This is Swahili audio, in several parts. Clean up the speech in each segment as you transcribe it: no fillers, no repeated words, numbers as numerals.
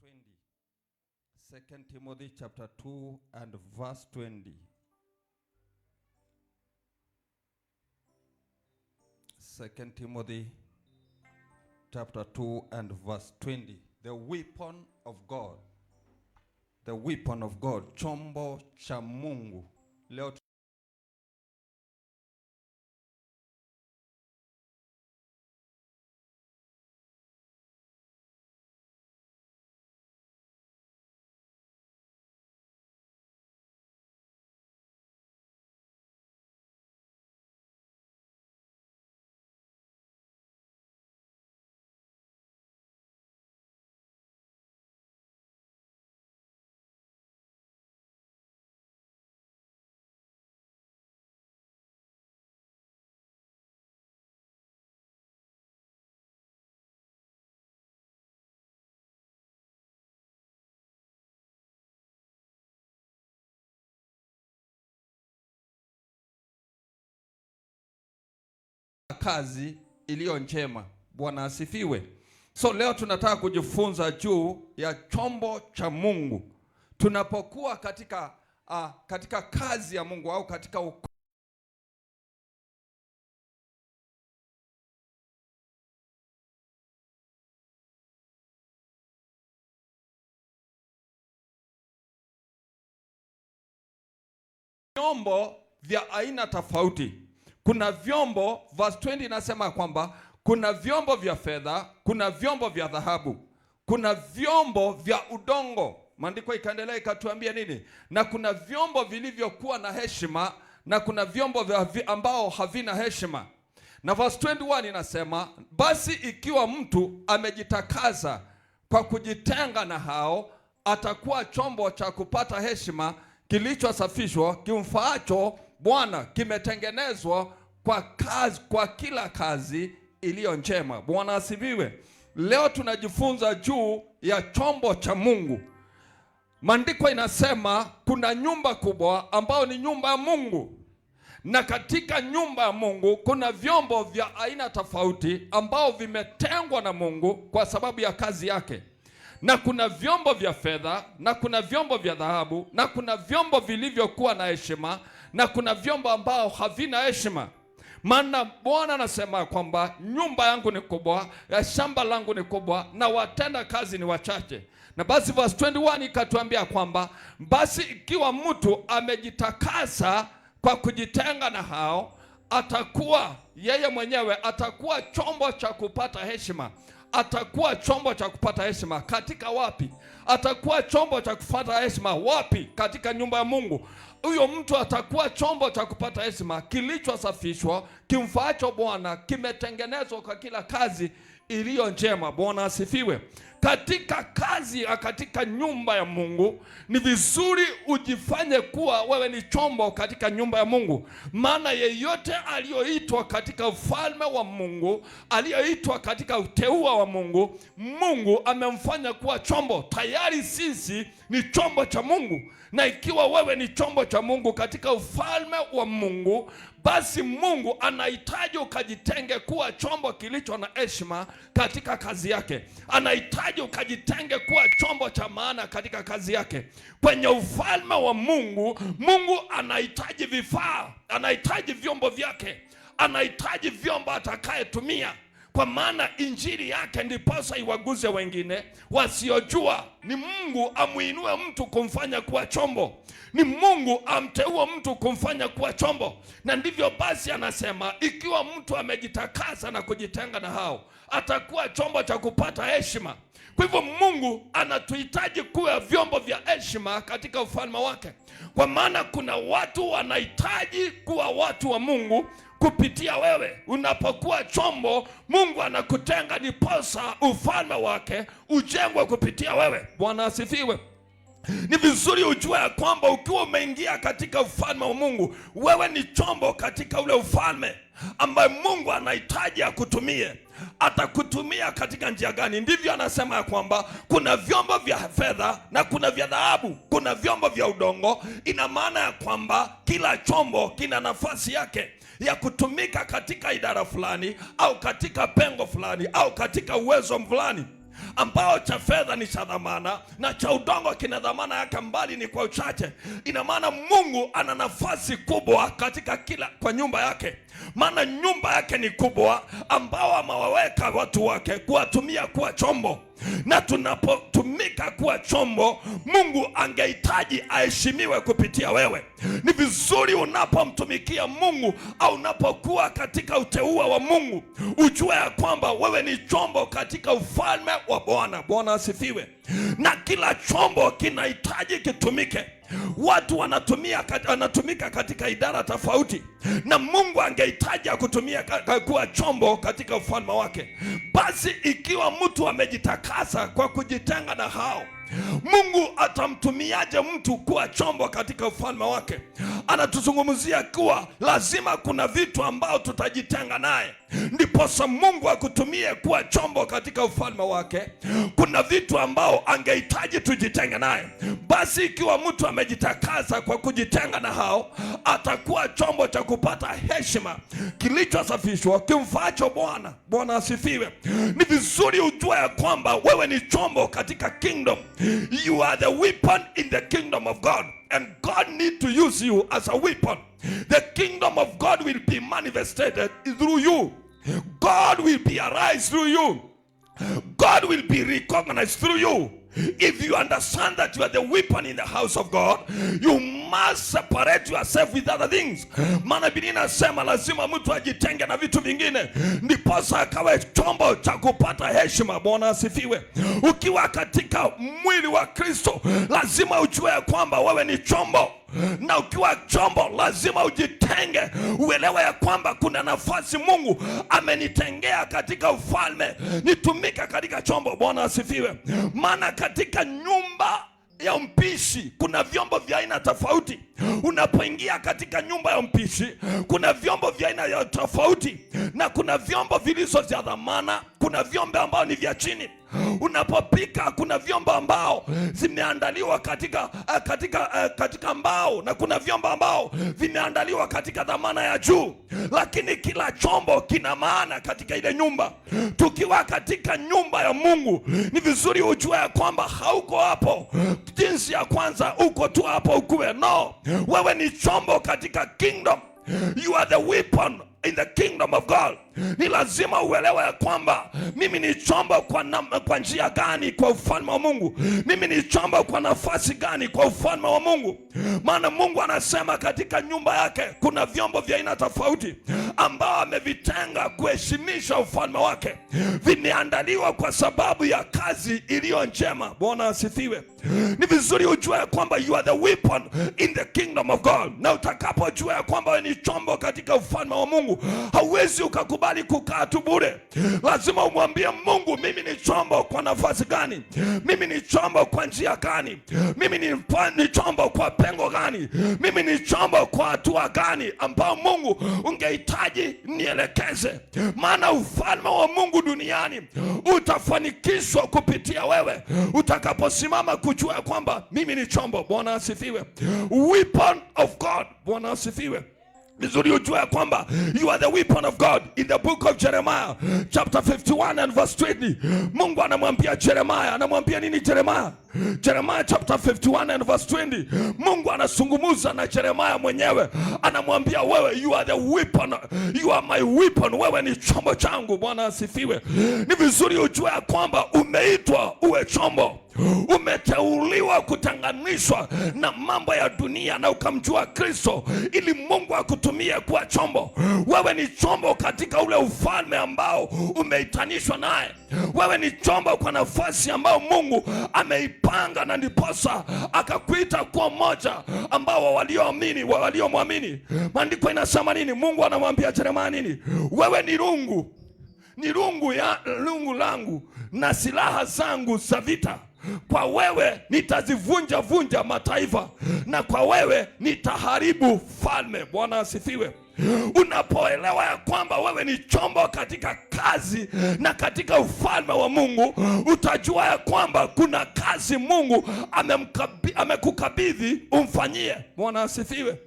20. 2 Timothy chapter 2 and verse 20. 2 Timothy chapter 2 and verse 20. The weapon of God. The weapon of God. Chombo cha Mungu. Leo kazi iliyo njema. Bwana asifiwe. So leo tunataka kujifunza juu ya chombo cha Mungu. Tunapokuwa katika kazi ya Mungu au katika vyombo vya aina tofauti. Kuna vyombo, verse 20 inasema kwamba kuna vyombo vya fedha, kuna vyombo vya dhahabu, kuna vyombo vya udongo. Maandiko ikaendelea ikatuambia nini? Na kuna vyombo vilivyokuwa na heshima na kuna vyombo ambao havina heshima. Na verse 21 inasema, basi ikiwa mtu amejitakaza kwa kujitenga na hao, atakuwa chombo cha kupata heshima, kilichosafishwa, kimfaacho Bwana, kimetengenezwa kwa kila kazi iliyo njema. Bwana asifiwe. Leo tunajifunza juu ya chombo cha Mungu. Maandiko inasema kuna nyumba kubwa ambayo ni nyumba ya Mungu. Na katika nyumba ya Mungu kuna vyombo vya aina tofauti ambao vimetengwa na Mungu kwa sababu ya kazi yake. Na kuna vyombo vya fedha, na kuna vyombo vya dhahabu, na kuna vyombo vilivyokuwa na heshima, na kuna vyombo ambao havina heshima. Maana Bwana anasema kwamba nyumba yangu ni kubwa, ya shamba langu ni kubwa, na watenda kazi ni wachache. Na basi verse 21 ikatuambia kwamba basi ikiwa mtu amejitakasa kwa kujitenga na hao, atakuwa yeye mwenyewe atakuwa chombo cha kupata heshima. Atakuwa chombo cha kupata heshima katika wapi? Atakuwa chombo cha kupata heshima wapi? Katika nyumba ya Mungu. Huyo mtu atakuwa chombo cha kupata heshima, kilichosafishwa, kimfaacho Bwana, kimetengenezwa kwa kila kazi iliyo njema. Bwana asifiwe. Katika kazi katika nyumba ya Mungu ni vizuri ujifanye kuwa wewe ni chombo katika nyumba ya Mungu. Maana yeyote aliyoitwa katika ufalme wa Mungu, aliyoitwa katika uteua wa Mungu, Mungu amemfanya kuwa chombo. Tayari sisi ni chombo cha Mungu. Na ikiwa wewe ni chombo cha Mungu katika ufalme wa Mungu, basi Mungu anahitaji ukajitenge kuwa chombo kilicho na heshima katika kazi yake. Anahitaji ukajitenge kuwa chombo cha maana katika kazi yake. Kwenye ufalme wa Mungu, Mungu anahitaji vifaa, anahitaji vyombo vyake, anahitaji vyombo atakayetumia. Kwa maana injili yake ndiposa iwaguze wengine wasiojua. Ni Mungu amuinue mtu kumfanya kuwa chombo. Ni Mungu amteue mtu kumfanya kuwa chombo. Na ndivyo basi anasema ikiwa mtu amejitakasa na kujitenga na hao, atakuwa chombo cha kupata heshima. Kwa hivyo Mungu anatuhitaji kuwa vyombo vya heshima katika ufalme wake. Kwa maana kuna watu wanahitaji kuwa watu wa Mungu kupitia wewe. Unapokuwa chombo, Mungu anakutenga ndiposa ufalme wake ujengwe kupitia wewe. Bwana asifiwe. Ni vizuri ujue ya kwamba ukiwa umeingia katika ufalme wa Mungu, wewe ni chombo katika ule ufalme ambaye Mungu anahitaji akutumie. Atakutumia katika njia gani? Ndivyo anasema ya kwamba kuna vyombo vya fedha na kuna vya dhahabu, kuna vyombo vya udongo. Ina maana ya kwamba kila chombo kina nafasi yake ya kutumika katika idara fulani au katika pengo fulani au katika uwezo fulani. ambao cha fedha ni cha dhamana na cha udongo kina dhamana yake mbali ni kwa uchache. Ina maana Mungu ana nafasi kubwa katika kwa nyumba yake, maana nyumba yake ni kubwa, ambao amewaweka watu wake kuwatumia kuwa chombo. Na tunapotumika kuwa chombo, Mungu angehitaji aheshimiwe kupitia wewe. Ni vizuri unapomtumikia Mungu au unapokuwa katika uteua wa Mungu, ujue ya kwamba wewe ni chombo katika ufalme wa Bwana. Bwana asifiwe. Na kila chombo kinahitaji kitumike. Watu wanatumika katika idara tofauti, na Mungu angehitaji kutumia kuwa chombo katika ufalme wake. Basi ikiwa mtu amejitakasa kwa kujitenga na hao, Mungu atamtumiaje mtu kuwa chombo katika ufalme wake? Anatuzungumzia kuwa lazima kuna vitu ambao tutajitenga naye ndiposa Mungu akutumie kuwa chombo katika ufalme wake. Kuna vitu ambao angehitaji tujitenge naye. Basi ikiwa mtu amejitakasa kwa kujitenga na hao, atakuwa chombo cha kupata heshima, kilichosafishwa, kimfaacho Bwana. Bwana asifiwe. Ni vizuri ujue ya kwamba wewe ni chombo katika kingdom. You are the weapon in the kingdom of God, and God need to use you as a weapon. The kingdom of God will be manifested through you. God will be arise through you. God will be recognized through you. If you understand that you are the weapon in the house of God, you must separate yourself with other things. Maana Biblia inasema lazima mtu ajitenge na vitu vingine ndiposa akawe chombo cha kupata heshima. Bwana asifiwe. Ukiwa katika mwili wa Kristo, lazima ujue kwamba wewe ni chombo. Na ukiwa chombo lazima ujitenge, uelewe ya kwamba kuna nafasi Mungu amenitengea katika ufalme, nitumika katika chombo. Bwana asifiwe. Maana katika nyumba ya mpishi kuna vyombo vya aina tofauti. Unapoingia katika nyumba ya mpishi, kuna vyombo vya aina tofauti, na kuna vyombo vilizo vya dhamana, kuna vyombo ambao ni vya chini. Unapopika kuna vyombo ambao zimeandaliwa katika mbao, na kuna vyombo ambao vimeandaliwa katika dhamana ya juu. Lakini kila chombo kina maana katika ile nyumba. Tukiwa katika nyumba ya Mungu, ni vizuri ujue ya kwamba hauko hapo jinsi ya kwanza uko tu hapo ukuwe. No, wewe ni chombo katika kingdom. You are the weapon in the kingdom of God. Ni lazima uelewe ya kwamba mimi ni chombo kwa njia gani kwa ufalme wa Mungu. Mimi ni chombo kwa nafasi gani kwa ufalme wa Mungu. Maana Mungu anasema katika nyumba yake kuna vyombo vya aina tofauti ambao amevitenga kuheshimisha ufalme wake. Vimeandaliwa kwa sababu ya kazi iliyo njema. Bwana asifiwe. Ni vizuri ujue kwamba you are the weapon in the kingdom of God. Na utakapojua kwamba ni chombo katika ufalme wa Mungu, hauwezi ukakubali kukaa tu bure. Lazima umwambie Mungu, mimi ni chombo kwa nafasi gani? Mimi ni chombo kwa njia gani? Mimi ni chombo kwa pengo gani? Mimi ni chombo kwa hatua gani ambao Mungu ungehitaji nielekeze? Maana ufalme wa Mungu duniani utafanikishwa kupitia wewe utakaposimama kujua kwamba mimi ni chombo. Bwana asifiwe. Weapon of God. Bwana asifiwe. Vizuri ujue kwamba you are the weapon of God. In the book of Jeremiah chapter 51 and verse 20, Mungu anamwambia Jeremiah, anamwambia nini Jeremiah? Jeremiah chapter 51 and verse 20, Mungu anazungumza na Jeremiah mwenyewe, anamwambia wewe, you are the weapon, you are my weapon, wewe ni chombo changu. Bwana asifiwe. Ni vizuri ujue kwamba umeitwa uwe chombo. Umeteuliwa kutenganishwa na mambo ya dunia na ukamjua Kristo ili Mungu akutumie kuwa chombo. Wewe ni chombo katika ule ufalme ambao umeitanishwa naye. Wewe ni chombo kwa nafasi ambao Mungu ameipanga, na ndiposa akakuita kuwa mmoja ambao waliomwamini. Maandiko inasema nini? Mungu anamwambia Yeremia nini? Wewe ni lungu langu na silaha zangu za vita. Kwa wewe nitazivunja mataifa, na kwa wewe nitaharibu falme. Bwana asifiwe. Unapoelewa ya kwamba wewe ni chombo katika kazi na katika ufalme wa Mungu, utajua ya kwamba kuna kazi Mungu amekukabidhi umfanyie. Bwana asifiwe.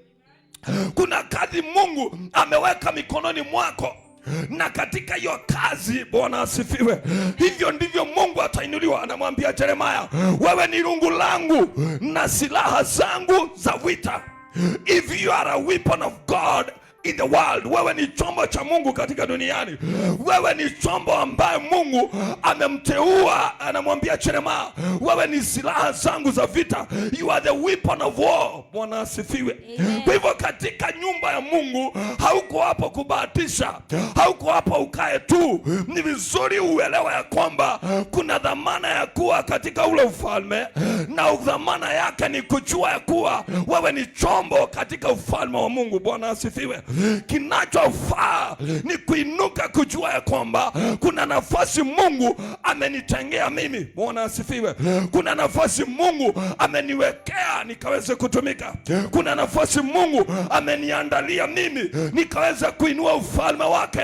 Kuna kazi Mungu ameweka mikononi mwako. na katika hiyo kazi, Bwana asifiwe, hivyo ndivyo Mungu atainuliwa. Anamwambia Yeremia, wewe ni rungu langu na silaha zangu za vita. If you are a weapon of God in the world, wewe ni chombo cha Mungu katika duniani. Wewe ni chombo ambaye Mungu amemteua. Anamwambia Yeremia, wewe ni silaha zangu za vita. You are the weapon of war. Bwana asifiwe. Kwa hivyo katika nyumba ya Mungu hauko hapo kubahatisha, hauko hapo ukae tu. Ni vizuri uelewa ya kwamba kuna dhamana ya kuwa katika ule ufalme, na dhamana yake ni kujua ya kuwa wewe ni chombo katika ufalme wa Mungu. Bwana asifiwe. Kinachofaa ni kuinuka kujua ya kwamba kuna nafasi Mungu amenitengea mimi. Bwana asifiwe. Kuna nafasi Mungu ameniwekea nikaweze kutumika. Kuna nafasi Mungu ameniandalia mimi nikaweze kuinua ufalme wake.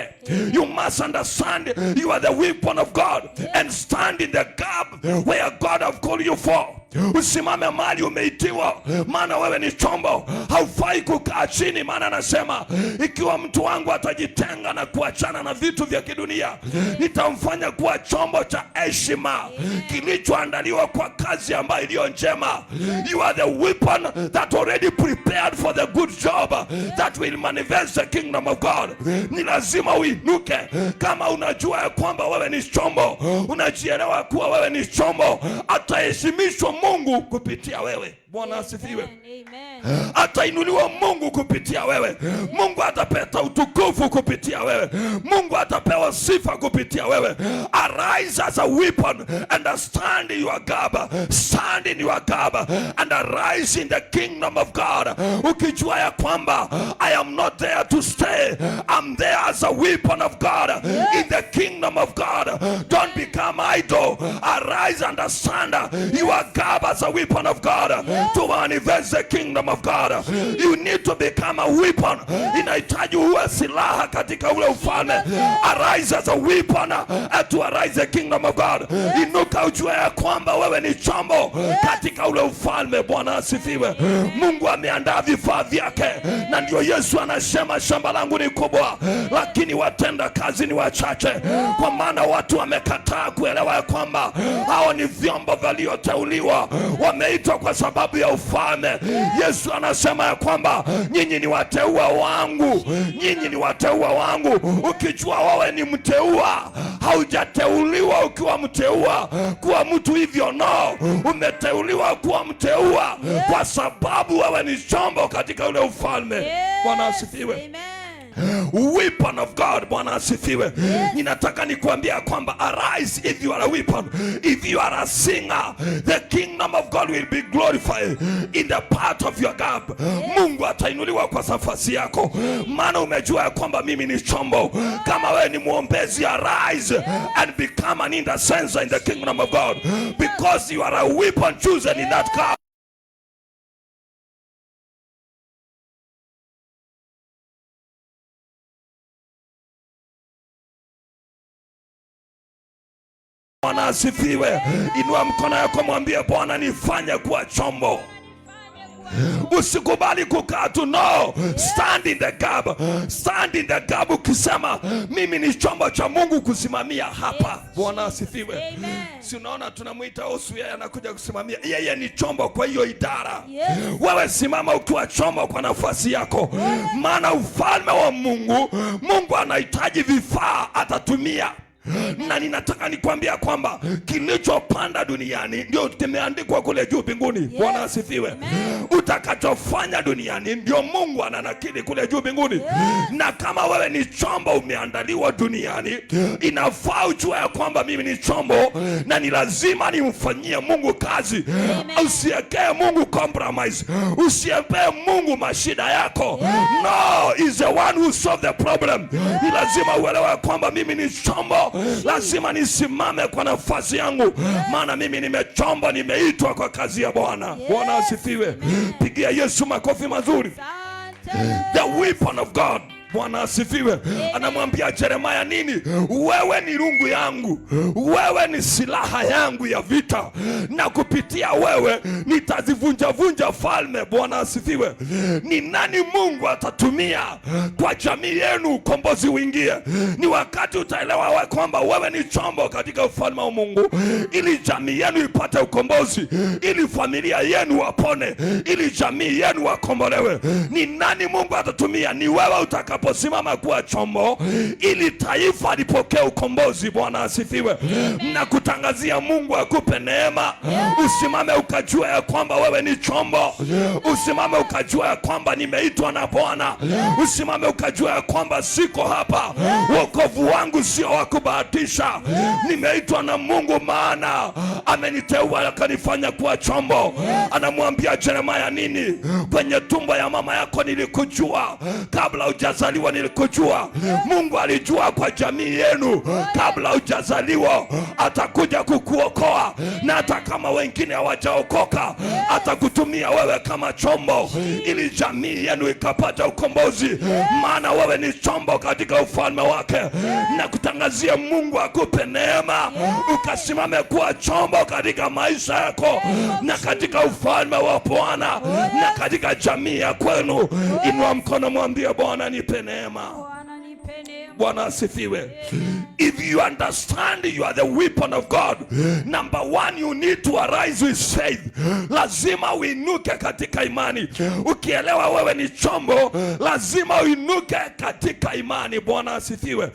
You must understand you are the weapon of God and stand in the gap where God have called you for. Usimame mahali umeitiwa, maana wewe ni chombo. Haufai kukaa chini, maana anasema ikiwa mtu wangu atajitenga na kuachana na vitu vya kidunia, nitamfanya kuwa chombo cha heshima kilichoandaliwa kwa kazi ambayo iliyo njema. You are the weapon that already prepared for the good job that will manifest the kingdom of God. Ni lazima uinuke kama unajua ya kwamba wewe ni chombo, unajielewa kuwa wewe ni chombo. Ataheshimishwa Mungu kupitia wewe. Bwana asifiwe. Atainuliwa Mungu kupitia wewe. Mungu atapata utukufu kupitia wewe. Mungu atapewa sifa kupitia wewe. Arise as a weapon and stand in your gap. Stand in your gap and arise in the kingdom of God. Ukijua ya kwamba I am not there to stay, I'm there as a weapon of God in the kingdom of God. Don't become idle. Arise and stand your gap as a weapon of God to manifest the kingdom of God. You need to become a weapon. Inahitaji uwe silaha katika ule ufalme. Arise as a weapon to arise the kingdom of God. Inuka ujue ya kwamba wewe ni chombo katika ule ufalme. Bwana asifiwe. Mungu ameandaa vifaa vyake, na ndio Yesu anasema shamba langu ni kubwa, lakini watenda kazi ni wachache. Kwa maana watu wamekataa kuelewa ya kwamba hao ni vyombo walioteuliwa, wameitwa kwa sababu ya ufalme. Yesu anasema ya kwamba nyinyi ni wateua wangu, nyinyi ni wateua wangu. Ukijua wewe ni mteua, haujateuliwa ukiwa mteua kuwa mtu hivyo, no, umeteuliwa kuwa mteua kwa sababu wewe ni chombo katika ule ufalme. Bwana asifiwe. Weapon of God. Bwana asifiwe. Ninataka nikuambia kwamba arise if you are a weapon. If you are a singer, the kingdom of God will be glorified in the part of your gap. Mungu atainuliwa kwa nafasi yako, maana umejua ya kwamba mimi ni chombo. Kama wewe ni muombezi, arise and become an intercessor in the kingdom of God, because you are a weapon chosen in that gap. Bwana asifiwe. Inua mkono yako, mwambie Bwana, nifanye kuwa chombo. Usikubali kukaa tu, no, stand in the gap. Stand in the gap ukisema mimi ni chombo cha Mungu kusimamia hapa. Bwana asifiwe. Si unaona tunamuita Hosu, yeye anakuja kusimamia, yeye ni chombo kwa hiyo idara. Wewe simama ukiwa chombo kwa nafasi yako, maana ufalme wa Mungu, Mungu anahitaji vifaa, atatumia. Na ninataka nikwambia kwamba kilichopanda duniani ndio kimeandikwa kule juu mbinguni. Bwana asifiwe. Utakachofanya duniani ndio Mungu ananakili kule juu mbinguni. Na kama wewe ni chombo umeandaliwa duniani, inafaa ujue ya kwamba mimi ni chombo na ni lazima nimfanyie Mungu kazi. Usiekee Mungu compromise, usiepee Mungu mashida yako. No, he's the one who solve the problem. Ni lazima uelewe kwamba mimi ni chombo, lazima nisimame kwa nafasi yangu, maana mimi nimechomba, nimeitwa kwa kazi ya Bwana. Bwana asifiwe. Pigia Yesu makofi mazuri. The weapon of God. Bwana asifiwe. Anamwambia Yeremia nini? Wewe ni rungu yangu, wewe ni silaha yangu ya vita, na kupitia wewe nitazivunja vunja falme. Bwana asifiwe. Ni nani Mungu atatumia kwa jamii yenu ukombozi uingie? Ni wakati utaelewa kwamba wewe ni chombo katika ufalme wa Mungu, ili jamii yenu ipate ukombozi, ili familia yenu wapone, ili jamii yenu wakombolewe. Ni nani Mungu atatumia? Ni wewe utakaposimama kuwa chombo, ili taifa lipokee ukombozi. Bwana asifiwe. Na kutangazia Mungu akupe neema. Usimame ukajua ya kwamba wewe ni chombo. Usimame ukajua ya kwamba nimeitwa na Bwana. Usimame ukajua ya kwamba siko hapa, wokovu wangu sio wa kubahatisha. Nimeitwa na Mungu, maana ameniteua akanifanya kuwa chombo. Anamwambia Yeremia nini? Kwenye tumbo ya mama yako nilikujua, kabla hujazaliwa nilikujua. Mungu alijua kwa jamii yenu kabla hujazaliwa atakuja kukuokoa, na hata kama wengine hawajaokoka atakutumia wewe kama chombo, ili jamii yenu ikapata ukombozi, maana wewe ni chombo katika ufalme wake. Na kutangazia Mungu akupe neema ukasimame kuwa chombo katika maisha yako na katika ufalme wa Bwana na katika jamii ya kwenu. Inua mkono, mwambie Bwana nipe neema. Bwana asifiwe. If you understand you are the weapon of God, number one, you need to arise with faith. Lazima uinuke katika imani. Ukielewa wewe ni chombo, lazima uinuke katika imani. Bwana asifiwe.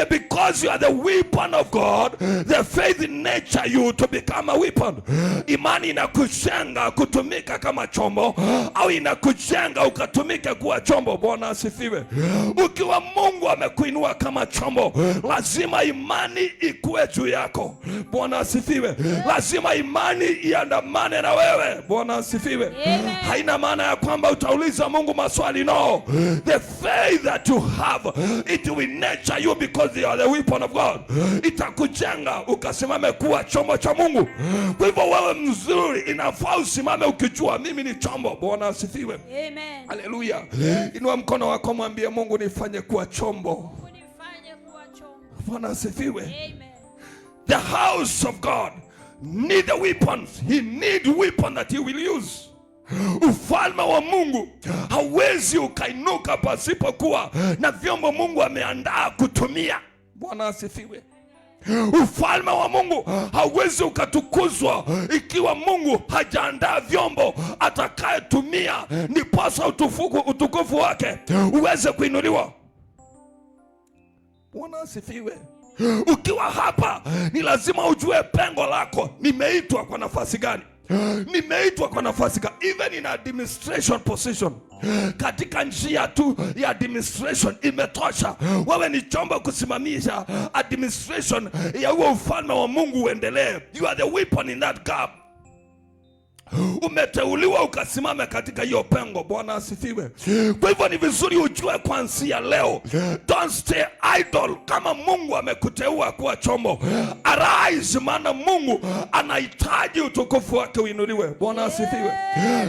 Because you are the weapon of God, the faith in nature you to become a weapon. Imani inakujenga kutumika kama chombo, au inakujenga ukatumike kuwa chombo. Bwana asifiwe. Ukiwa Mungu amekuinua kama chombo, lazima imani ikuwe juu yako. Bwana asifiwe. Lazima imani iandamane na wewe. Bwana asifiwe. Haina maana ya kwamba utauliza Mungu maswali. No, the faith that you have, it will nurture you because you are the weapon of God. Itakujenga ukasimame kuwa chombo cha Mungu. Kwa hivyo wewe mzuri, inafaa usimame ukijua mimi ni chombo. Bwana asifiwe. Amen. Haleluya. Inua mkono wako, mwambie Mungu nifanye kuwa chombo. Bwana asifiwe. Amen. The house of God need the weapons. He need weapon that he will use. Ufalme wa Mungu hauwezi ukainuka pasipokuwa na vyombo Mungu ameandaa kutumia. Bwana asifiwe. Ufalme wa Mungu hauwezi ukatukuzwa ikiwa Mungu hajaandaa vyombo atakayetumia, ndiposa utukufu wake uweze kuinuliwa. Bwana asifiwe. Ukiwa hapa ni lazima ujue pengo lako. Nimeitwa kwa nafasi gani? Nimeitwa kwa nafasi gani? Even in administration position, katika njia tu ya administration imetosha. Wewe ni chombo kusimamisha administration ya huo ufalme wa Mungu uendelee. You are the weapon in that gap. Umeteuliwa ukasimame katika hiyo pengo. Bwana asifiwe. Kwa hivyo ni vizuri ujue kuanzia leo, don't stay idle. Kama Mungu amekuteua kuwa chombo, arise, maana Mungu anahitaji utukufu wake uinuliwe. Bwana asifiwe.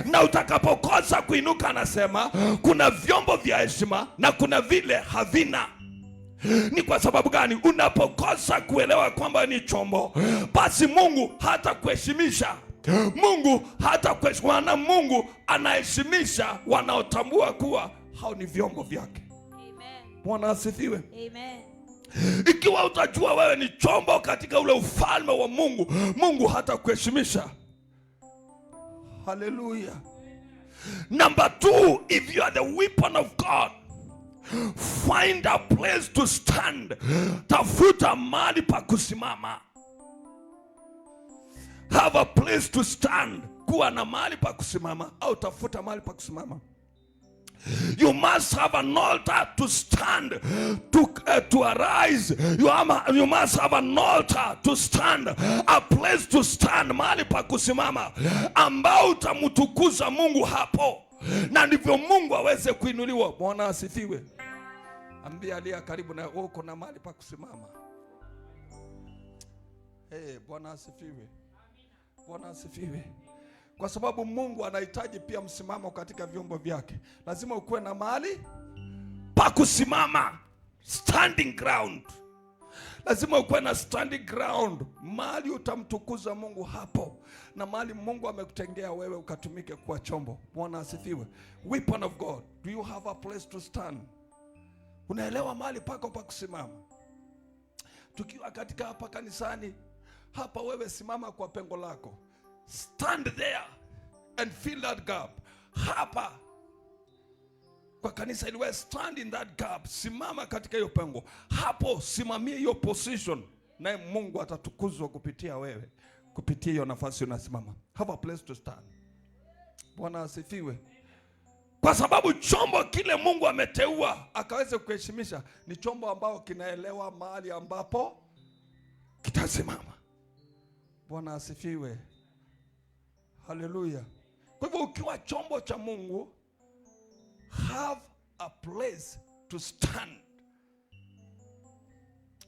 Na utakapokosa kuinuka, anasema kuna vyombo vya heshima na kuna vile havina. Ni kwa sababu gani? Unapokosa kuelewa kwamba ni chombo, basi Mungu hata kuheshimisha. Mungu hata kuheshimiana. Mungu anaheshimisha wanaotambua kuwa hao ni vyombo vyake. Amen. Bwana asifiwe. Amen. Ikiwa utajua wewe ni chombo katika ule ufalme wa Mungu, Mungu hata kuheshimisha. Hallelujah. Number two, if you are the weapon of God, find a place to stand. Tafuta mahali pa kusimama. Have a place to stand. Kuwa na mahali pa kusimama, au tafuta mahali pa kusimama. You must have an altar to stand, to arise. You must have an altar to stand, a place to stand, mahali pa kusimama ambao utamtukuza Mungu hapo, na ndivyo Mungu aweze kuinuliwa. Bwana asifiwe. Ambia aliye karibu na wewe uko na mahali pa kusimama. Bwana asifiwe. Bwana asifiwe. Kwa sababu Mungu anahitaji pia msimamo katika vyombo vyake. Lazima ukuwe na mahali pa kusimama, standing ground. Lazima ukuwe na standing ground, mahali utamtukuza Mungu hapo, na mahali Mungu amekutengea wewe ukatumike kuwa chombo. Bwana asifiwe. Weapon of God, do you have a place to stand? Unaelewa mahali pako pa kusimama? Tukiwa katika hapa kanisani hapa, wewe simama kwa pengo lako, stand there and fill that gap. Hapa kwa kanisa iliwe, stand in that gap, simama katika hiyo pengo hapo, simamia hiyo position, naye Mungu atatukuzwa kupitia wewe, kupitia hiyo nafasi unasimama. Have a place to stand. Bwana asifiwe. Kwa sababu chombo kile Mungu ameteua akaweze kuheshimisha ni chombo ambao kinaelewa mahali ambapo kitasimama. Bwana asifiwe. Haleluya. Kwa hivyo ukiwa chombo cha Mungu, have a place to stand.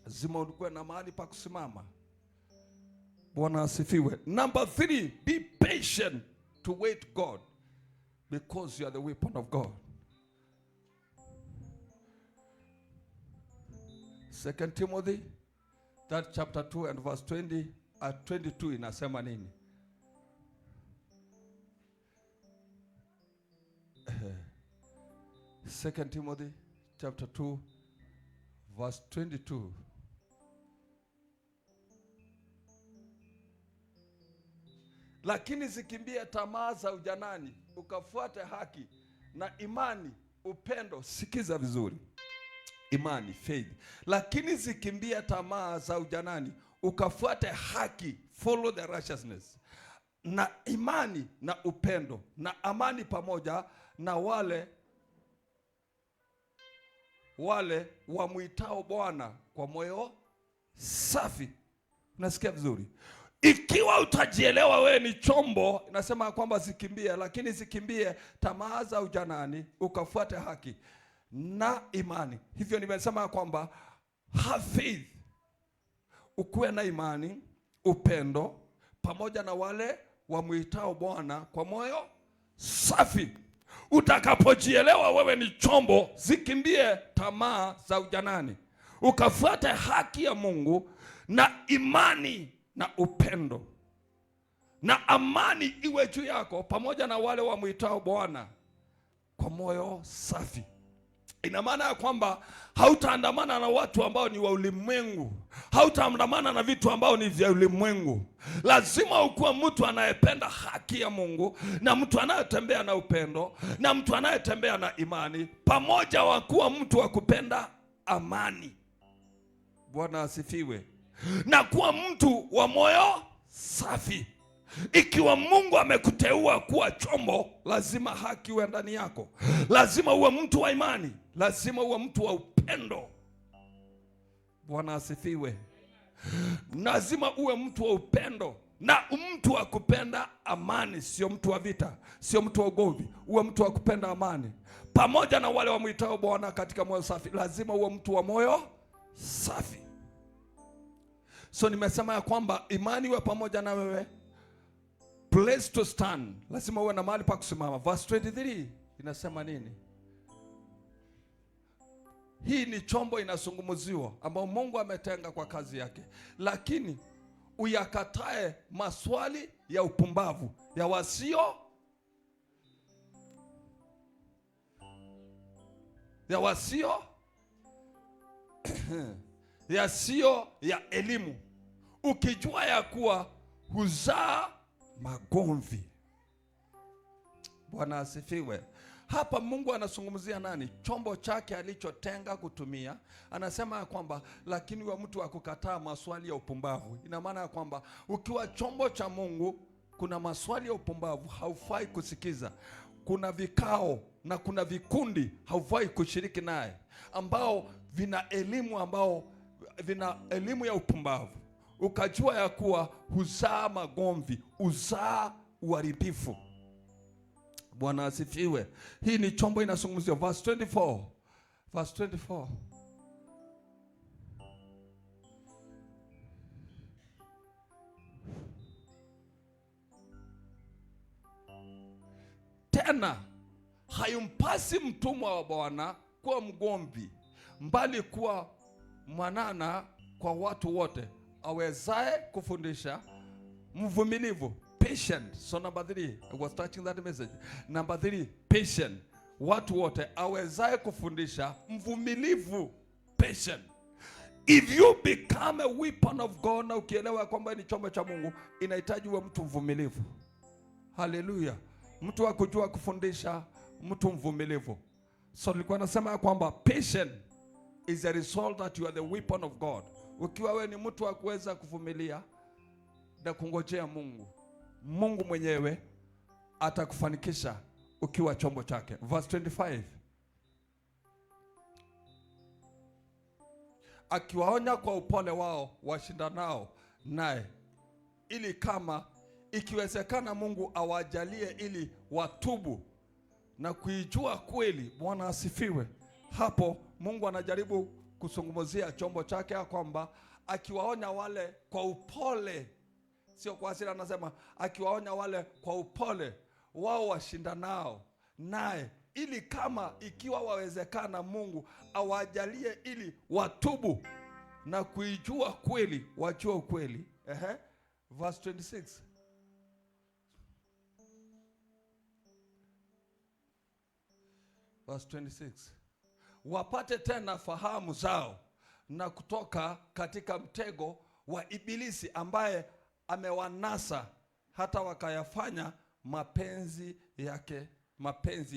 Lazima ukuwe na mahali pa kusimama. Bwana asifiwe. Number 3, be patient to wait God, because you are the weapon of God. 2 Timothy that chapter 2 and verse 22 inasema nini? Second Timothy chapter 2 verse 22. Lakini zikimbie tamaa za ujanani, ukafuate haki na imani, upendo. Sikiza vizuri. Imani, faith. Lakini zikimbie tamaa za ujanani, ukafuate haki, follow the righteousness, na imani na upendo na amani, pamoja na wale wamuitao Bwana kwa moyo safi. Unasikia vizuri? Ikiwa utajielewa wewe ni chombo, inasema kwamba zikimbie, lakini zikimbie tamaa za ujanani, ukafuate haki na imani. Hivyo nimesema kwamba have faith, ukuwe na imani, upendo, pamoja na wale wamuitao Bwana kwa moyo safi. Utakapojielewa wewe ni chombo, zikimbie tamaa za ujanani, ukafuate haki ya Mungu na imani na upendo, na amani iwe juu yako, pamoja na wale wamuitao Bwana kwa moyo safi. Ina maana ya kwamba hautaandamana na watu ambao ni wa ulimwengu, hautaandamana na vitu ambao ni vya ulimwengu. Lazima ukuwe mtu anayependa haki ya Mungu, na mtu anayetembea na upendo, na mtu anayetembea na imani, pamoja wa kuwa mtu wa kupenda amani. Bwana asifiwe. Na kuwa mtu wa moyo safi. Ikiwa Mungu amekuteua kuwa chombo, lazima haki uwe ndani yako, lazima uwe mtu wa imani, lazima uwe mtu wa upendo. Bwana asifiwe. Lazima uwe mtu wa upendo na mtu wa kupenda amani, sio mtu wa vita, sio mtu wa ugomvi. Uwe mtu wa kupenda amani, pamoja na wale wamuitao Bwana katika moyo safi. Lazima uwe mtu wa moyo safi. So nimesema ya kwamba imani iwe pamoja na wewe, place to stand, lazima uwe na mahali pa kusimama. Verse 23 inasema nini? Hii ni chombo inazungumziwa ambao Mungu ametenga kwa kazi yake, lakini uyakatae maswali ya upumbavu ya yasiyo ya elimu, ukijua ya kuwa huzaa magomvi. Bwana asifiwe. Hapa Mungu anazungumzia nani? Chombo chake alichotenga kutumia. Anasema ya kwamba lakini wa mtu wa kukataa maswali ya upumbavu. Ina maana ya kwamba ukiwa chombo cha Mungu, kuna maswali ya upumbavu haufai kusikiza. Kuna vikao na kuna vikundi haufai kushiriki naye, ambao vina elimu ya upumbavu. Ukajua ya kuwa huzaa magomvi, huzaa uharibifu. Bwana asifiwe. Hii ni chombo inazungumzia. Verse 24. Verse 24. Tena hayumpasi mtumwa wa Bwana kuwa mgomvi, mbali kuwa mwanana kwa watu wote, awezaye kufundisha, mvumilivu, patient. So number 3, I was touching that message. Number 3, patient. Watu wote, awezaye kufundisha, mvumilivu, patient. If you become a weapon of God, na ukielewa kwamba ni chombo cha Mungu, inahitaji uwe mtu mvumilivu. Haleluya. Mtu wa kujua kufundisha, mtu mvumilivu. So nilikuwa nasema kwamba patient is a result that you are the weapon of God. Ukiwa wewe ni mtu wa kuweza kuvumilia na kungojea Mungu, Mungu mwenyewe atakufanikisha ukiwa chombo chake. Verse 25. Akiwaonya kwa upole wao washindanao naye, ili kama ikiwezekana Mungu awajalie ili watubu na kuijua kweli. Bwana asifiwe. Hapo Mungu anajaribu kusungumzia chombo chake, ya kwamba akiwaonya wale kwa upole, sio kwa hasira. Anasema akiwaonya wale kwa upole wao washindanao naye, ili kama ikiwa wawezekana Mungu awajalie ili watubu na kuijua kweli, wajue ukweli. Verse 26. Verse 26. Wapate tena fahamu zao na kutoka katika mtego wa Ibilisi, ambaye amewanasa hata wakayafanya mapenzi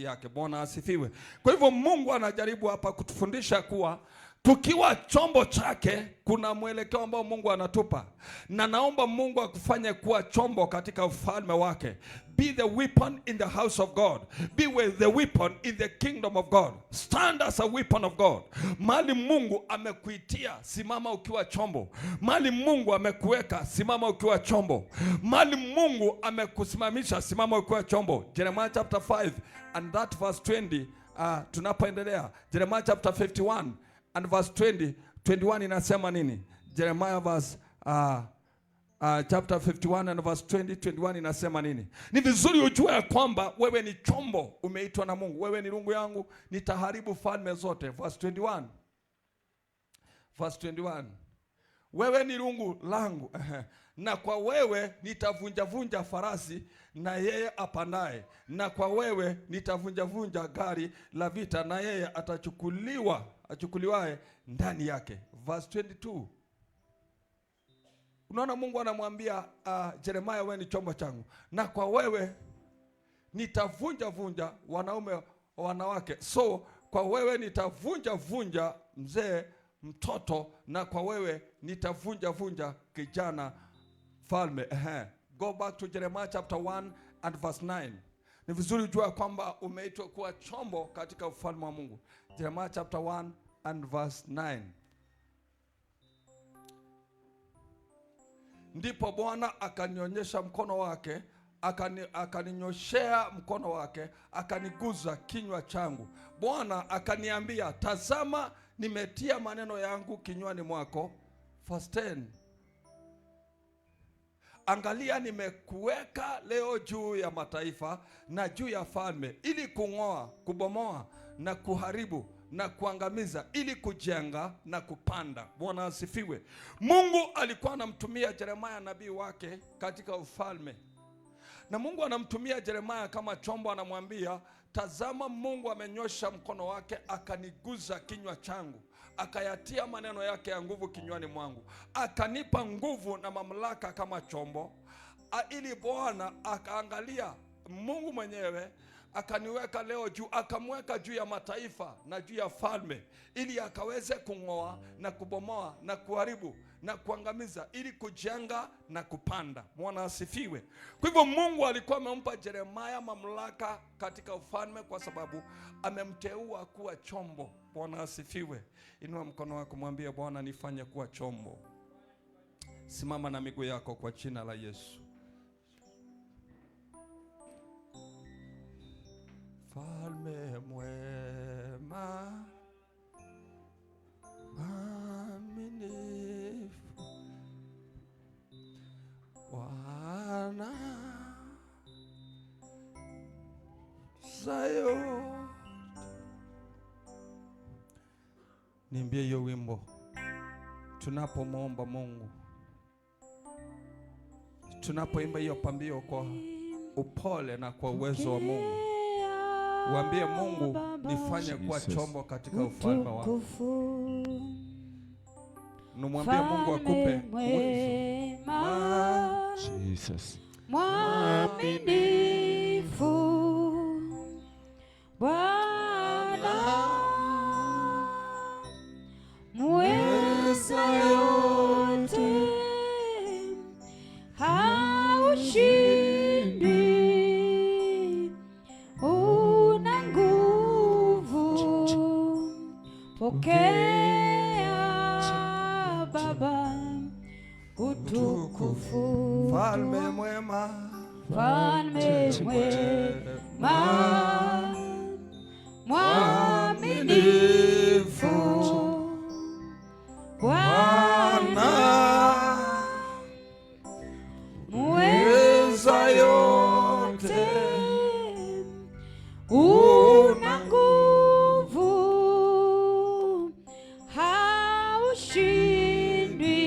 yake. Bwana asifiwe. Kwa hivyo Mungu anajaribu hapa kutufundisha kuwa tukiwa chombo chake kuna mwelekeo ambao Mungu anatupa, na naomba Mungu akufanye kuwa chombo katika ufalme wake. Be the weapon in the house of God. Be with the weapon in the kingdom of God. Stand as a weapon of God. Mali Mungu amekuitia, simama ukiwa chombo. Mali Mungu amekuweka, simama ukiwa chombo. Mali Mungu amekusimamisha, simama ukiwa chombo. Jeremiah chapter 5 and that verse 20. Tunapoendelea Jeremiah chapter 51 and verse 21 inasema nini? Jeremiah verse chapter 51 and verse 21 inasema nini? Ni vizuri ujue ya kwamba wewe ni chombo, umeitwa na Mungu. Wewe ni rungu yangu, nitaharibu falme zote. Verse 21. Verse 21. Wewe ni rungu langu na kwa wewe nitavunja farasi na yeye apandaye, na kwa wewe nitavunja gari la vita na yeye achukuliwae ndani yake. Verse 22. Unaona Mungu anamwambia Jeremiah, wewe ni chombo changu, na kwa wewe nitavunja wanaume wanawake. So kwa wewe nitavunja mzee mtoto, na kwa wewe nitavunja kijana falme. Go back to Jeremiah chapter 1 and verse 9. Ni vizuri ujua kwamba umeitwa kuwa chombo katika ufalme wa Mungu. Jeremiah chapter 1 and verse 9. Ndipo Bwana akanionyesha mkono wake, akaninyoshea mkono wake, akaniguza kinywa changu. Bwana akaniambia, tazama nimetia maneno yangu kinywani mwako. Verse 10. Angalia, nimekuweka leo juu ya mataifa na juu ya falme, ili kung'oa, kubomoa na kuharibu na kuangamiza, ili kujenga na kupanda. Bwana asifiwe. Mungu alikuwa anamtumia Jeremiah nabii wake katika ufalme, na Mungu anamtumia Jeremiah kama chombo. Anamwambia, tazama Mungu amenyosha mkono wake, akaniguza kinywa changu, akayatia maneno yake ya nguvu kinywani mwangu, akanipa nguvu na mamlaka kama chombo, ili Bwana akaangalia, Mungu mwenyewe akaniweka leo juu, akamweka juu ya mataifa na juu ya falme, ili akaweze kung'oa na kubomoa na kuharibu na kuangamiza, ili kujenga na kupanda. Bwana asifiwe. Kwa hivyo Mungu alikuwa amempa Jeremiah mamlaka katika ufalme kwa sababu amemteua kuwa chombo. Bwana asifiwe. Inua mkono wako, mwambie Bwana, nifanye kuwa chombo. Simama na miguu yako kwa jina la Yesu. Mfalme mwema, mwaminifu, Bwana Sayuni, Niimbie hiyo wimbo tunapomwomba Mungu, tunapoimba hiyo pambio kwa upole na kwa uwezo wa Mungu. Waambie Mungu, nifanye kuwa chombo katika ufalme wako. Numwambie Mungu akupe uwezo. Jesus. Mwaminifu Bwana, muweza yote, haushindwi, una nguvu. Pokea Baba utukufu. Mfalme mwema, Mfalme mwema, mwaminifu Bwana, muweza yote, una nguvu, haushindwi.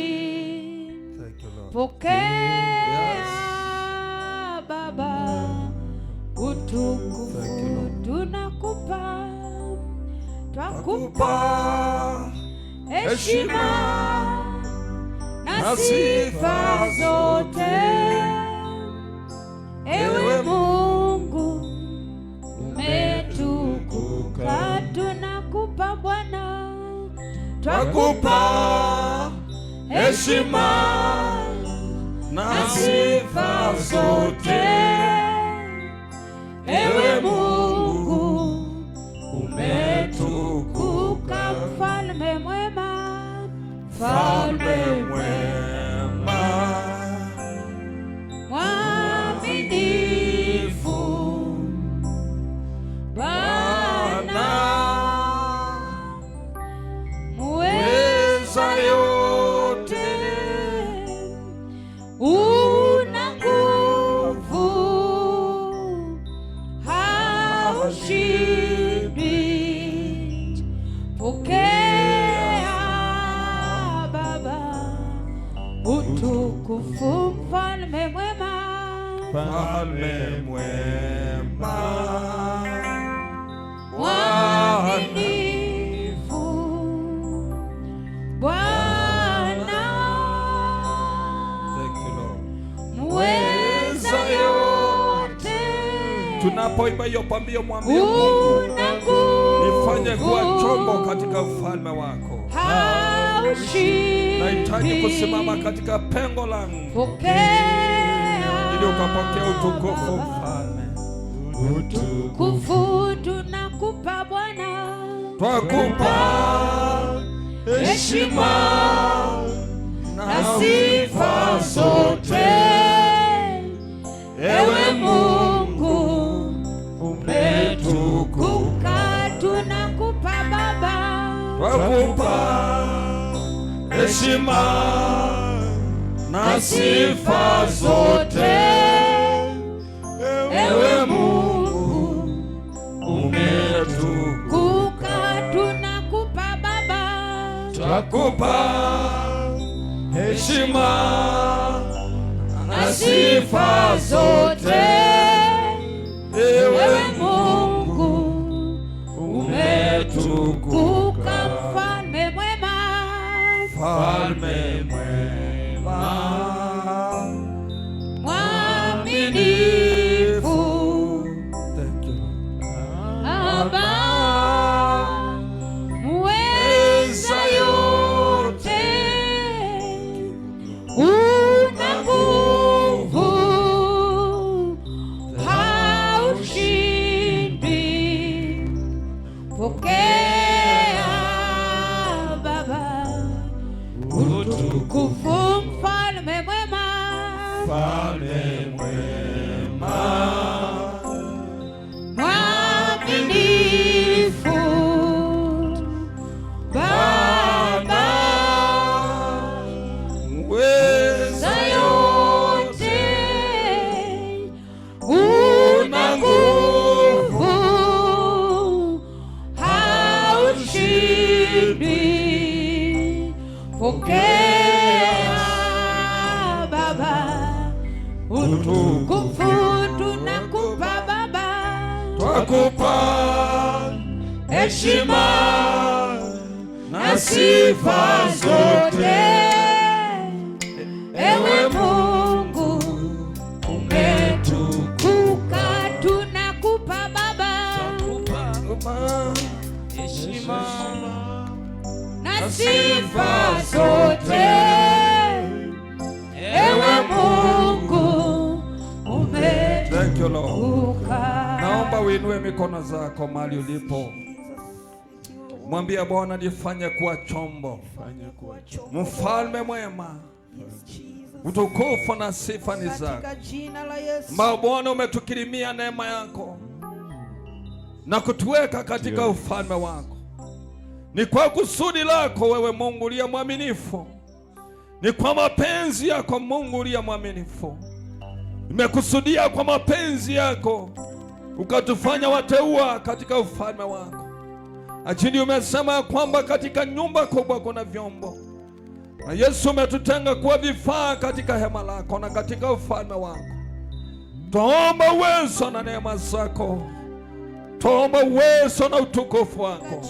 thank you Lord. Pokea Baba utukufu. Thank you, Lord. Tunakupa, Akupa heshima na sifa zote. Ewe Mungu umetukuka, tunakupa Bwana, Akupa heshima na sifa zote. Ewe Mungu umetukuka, mfalme mwema, Mfalme mwema, mwaminifu Bwana, muweza yote, una nguvu, haushindwi. Pokea Baba utukufu. Mfalme mwema, Mfalme mwema, mwaminifu Bwana, thank you Lord. muweza yote, Tunapoimba hiyo pambio, mwambie Mungu, una nguvu, nifanye kuwa chombo katika ufalme wako. haushindwi. Nahitaji kusimama katika pengo langu Pokea ili ukapokea utukufu, mfalme. utukufu tunakupa Bwana, Twakupa heshima na sifa zote. Ewe Mungu umetukuka, tunakupa Baba, Twakupa heshima na sifa zote. Ewe Mungu umetukuka, tunakupa Baba, twakupa heshima na sifa zote. Ewe Mungu umetukuka, mfalme mwema, Mfalme mwema, mwaminifu thank you Baba, muweza yote, una nguvu, haushindwi. Pokea Baba utukufu. Mfalme mwema, Mfalme mwema, mwaminifu Baba, muweza yote, una nguvu, haushindwi. utukufu tunakupa Baba, twakupa heshima na sifa zote. Ewe Mungu umetukuka, tunakupa Baba heshima na sifa zote. Ewe Mungu Thank you, Lord. umetukuka. Naomba uinue mikono zako mahali ulipo. Mwambie Bwana, nifanye kuwa chombo, mfalme mwema, utukufu na sifa ni zako. Bwana, umetukirimia neema yako na kutuweka katika ufalme wako. Ni kwa kusudi lako wewe Mungu uliye mwaminifu, ni kwa mapenzi yako Mungu uliye mwaminifu. Nimekusudia kwa mapenzi yako ukatufanya wateua katika ufalme wako. Achini umesema kwamba katika nyumba kubwa kuna vyombo, na Yesu umetutenga kuwa vifaa katika hema lako na katika ufalme wako. Tuomba uwezo na neema zako, tuomba uwezo na utukufu wako,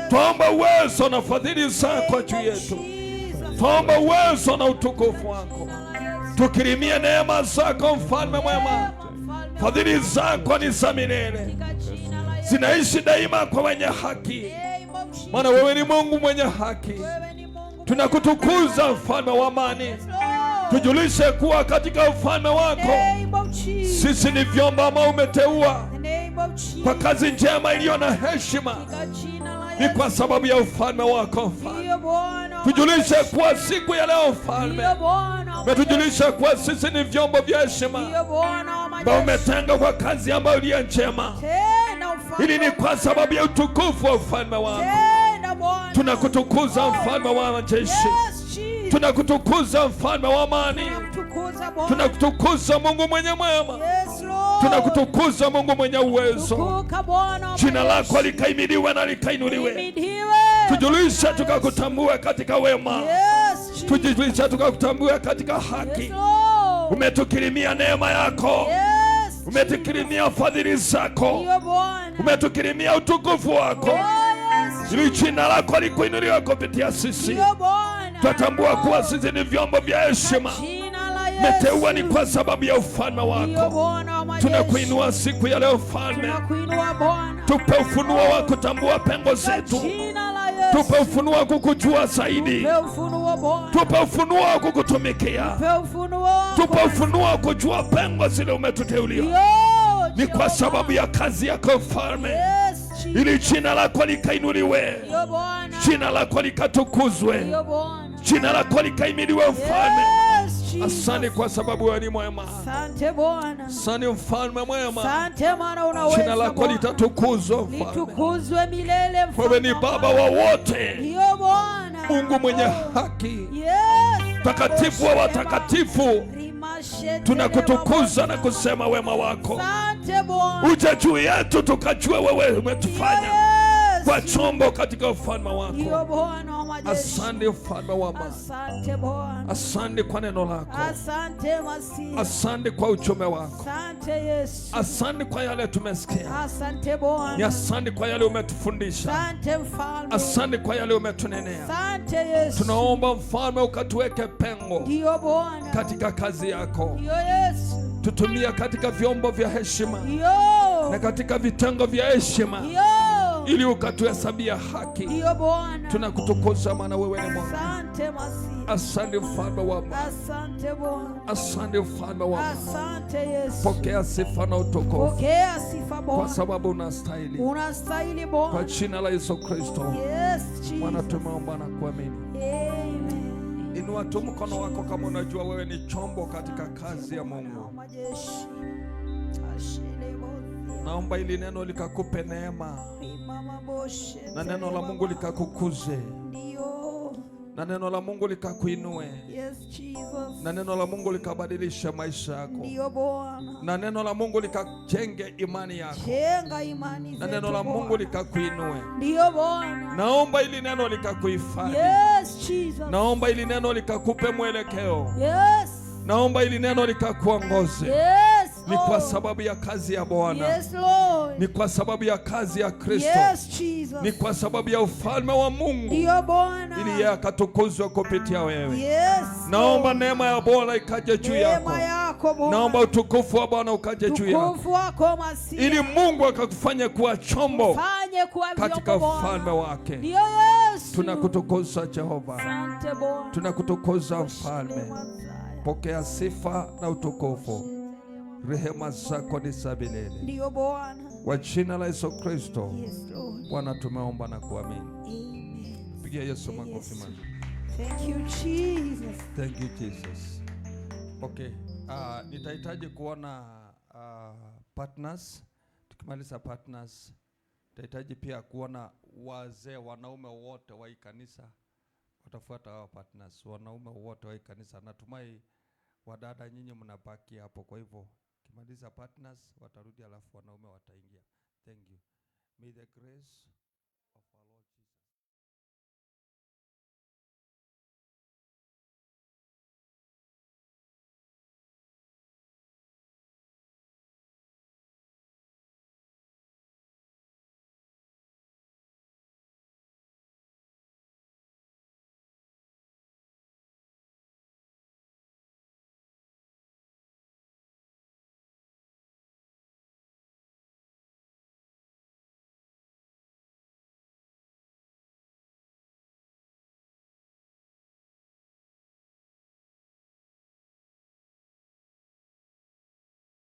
tuomba uwezo na fadhili zako juu yetu, tuomba uwezo na utukufu wako. Tukirimie neema zako mfalme mwema, fadhili zako ni za milele, zinaishi daima kwa wenye haki, maana wewe ni Mungu mwenye haki. Tunakutukuza mfalme wa amani, tujulishe kuwa katika ufalme wako sisi ni vyombo ambao umeteua kwa kazi njema iliyo na heshima. Ni kwa sababu ya ufalme wako mfalme. Tujulishe kuwa siku ya leo mfalme umetujulisha kuwa sisi ni vyombo vya heshima ambao umetenga kwa kazi ambayo iliyo njema. Hili ni kwa sababu ya utukufu wa ufalme wako. Tunakutukuza mfalme wa majeshi, tunakutukuza mfalme wa amani, tunakutukuza Mungu mwenye mwema, tunakutukuza Mungu mwenye uwezo. Jina lako likaimiliwe na likainuliwe. Tujulishe tukakutambue katika wema, tujulishe tukakutambue katika haki. Umetukirimia neema yako, umetukirimia fadhili zako, umetukirimia utukufu wako, ili jina lako likuinuliwe kupitia sisi. Tutambua kuwa sisi ni vyombo vya heshima, umeteua ni kwa sababu ya ufalme wako. Tunakuinua siku ya leo mfalme, tupe ufunuo wa kutambua pengo zetu, tupe ufunuo wa kukujua zaidi, tupe ufunuo wa kukutumikia, tupe ufunuo wa kujua pengo zile umetuteulia. Ni kwa sababu ya kazi yako mfalme, ili jina lako likainuliwe, jina lako likatukuzwe, jina lako likaimiliwe mfalme. Asante kwa sababu wewe ni mwema. Asante Bwana. Asante mfalme mwema. Asante maana unaweza. Jina lako litatukuzwa mfalme. Litukuzwe milele mfalme. Wewe ni baba wa wote. Ndio Bwana. Mungu mwenye haki. Yes. Takatifu wa watakatifu. Tunakutukuza na kusema wema wako. Asante Bwana. Uje juu yetu tukajue wewe umetufanya kwa chombo katika ufalme wako. Ndio Bwana wa majeshi. Asante mfalme wa amani. Asante Bwana. Asante kwa neno lako. Asante Masihi. Asante kwa ujumbe wako. Asante Yesu. Asante kwa yale tumesikia. Asante Bwana. Ni asante kwa yale umetufundisha. Asante mfalme. Asante kwa yale umetunenea. Asante Yesu. Tunaomba mfalme ukatuweke pengo. Ndio Bwana. Katika kazi yako. Ndio Yesu. Tutumia katika vyombo vya heshima. Ndio. Na katika vitengo vya heshima. Ndio. Ili ukatuhesabia haki. Ndio Bwana. Tunakutukuza maana wewe ni Mungu. Asante Masihi. Asante mfalme wa amani. Asante Bwana. Asante mfalme wa amani. Asante Yesu. Pokea sifa na utukufu. Pokea sifa Bwana. Kwa sababu unastahili. Unastahili Bwana. Kwa jina la Yesu Kristo. Yes, Jesus. Bwana tumeomba na kuamini. Amen. Inua tu mkono wako kama unajua wewe ni chombo katika kazi ya Mungu. Naomba ili neno likakupe neema. Na neno la Mungu likakukuze. Na neno la Mungu likakuinue. Yes, Jesus. Na neno la Mungu likabadilisha maisha yako. Ndio Bwana. Na neno la Mungu likajenge imani yako. Jenga imani zetu. Na neno la Mungu likakuinue. Ndio Bwana. Naomba ili neno likakuhifadhi. Yes, Jesus. Naomba ili neno likakupe mwelekeo. Yes. Naomba ili neno likakuongoze. Yes, Ni kwa Lord. sababu ya kazi ya Bwana. Yes, Lord. Ni kwa sababu ya kazi ya Kristo. Yes, Jesus. Ni kwa sababu ya ufalme wa Mungu, Ndio Bwana. ili yeye akatukuzwe kupitia wewe. Yes, Naomba Lord. neema ya Bwana ikaje juu yako. Neema yako Bwana. Naomba utukufu wa Bwana ukaje juu yako, Utukufu wako Masihi. ili Mungu akakufanye kuwa chombo Fanye kuwa katika vyombo ufalme Bwana. wake. Ndio Yesu. Tunakutukuza Jehova, Asante Bwana. tunakutukuza Mfalme. Pokea sifa na utukufu. Rehema zako ni za milele. Ndio Bwana. Kwa jina la Yesu Kristo, Yes, Lord. Bwana, tumeomba na kuamini. Amen. Pigia Yesu makofi mazuri. Thank you, Jesus. Thank you Jesus. Okay, nitahitaji kuona partners. Tukimaliza partners, nitahitaji pia kuona wazee, wanaume wote wa kanisa watafuata hao partners, wanaume wote wa kanisa. Natumai wadada nyinyi mnabaki hapo, kwa hivyo kimaliza partners watarudi, alafu wanaume wataingia. Thank you. May the grace